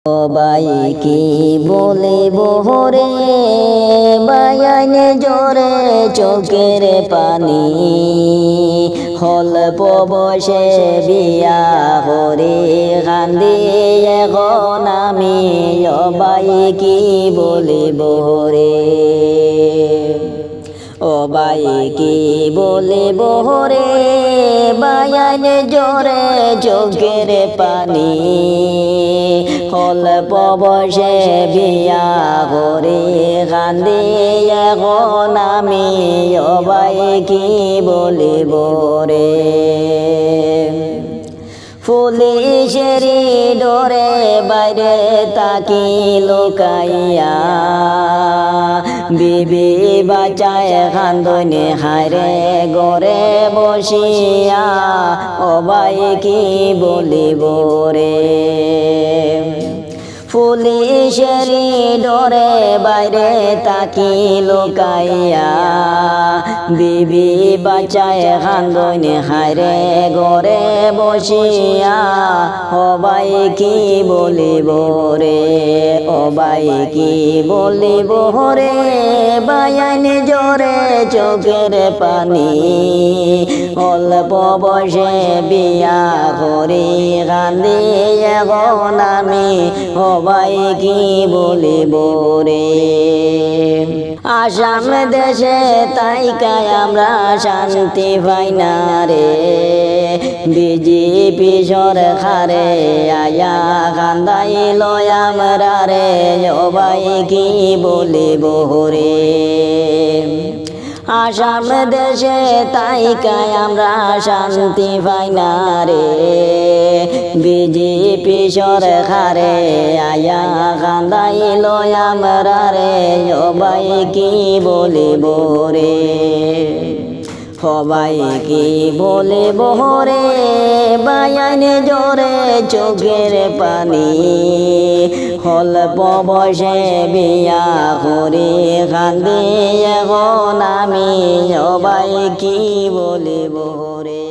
সবাই কি বলিব রে বায়ান জোরে চোখের পানি হল্প বসে বিয়া হরে কান্দি এখন আমি সবাই কি বলিব রে ও ভাই কি বলিব রে বায়ান জোরে চোখের পানি অল্প বসে বিয়া করে কান্দি এখন আমি ও ভাই কি বলিব রে পুলিশের ডরে বাইরে তাকি লুকাইয়া বিবি বাঁচায় কান্দনে হায়রে গরে বসিয়া ও ভাই কি বলিব রে পুলিশের ডরে বাইরে তাকি লুকাইয়া বিবি বাঁচায় কান্দনে হায়রে গরে বসিয়া ও ভাই কি বলিব রে ও ভাই কি বলিব রে বায়ান জোরে চোখের পানি অল্প বসে বিয়া করে কান্দি এখন আমি ও ভাই কি বলিব রে আসাম দেশে তাইকায় আমরা শান্তি পাই না রে বিজেপি সরকারে আয়া কান্দাই লয় আমরা রে ও ভাই কি বলিব রে আসাম দেশে তাইকায় আমরা শান্তি পাই না রে বিজেপি সরকারে আয়া কান্দাই লয় আমরা রে ও ভাই কি বলিব রে সবাই কি বলিব রে বায়ান জোরে চোখের পানি অল্প বসে বিয়া করে কান্দি এখন আমি সবাই কি বলিব রে।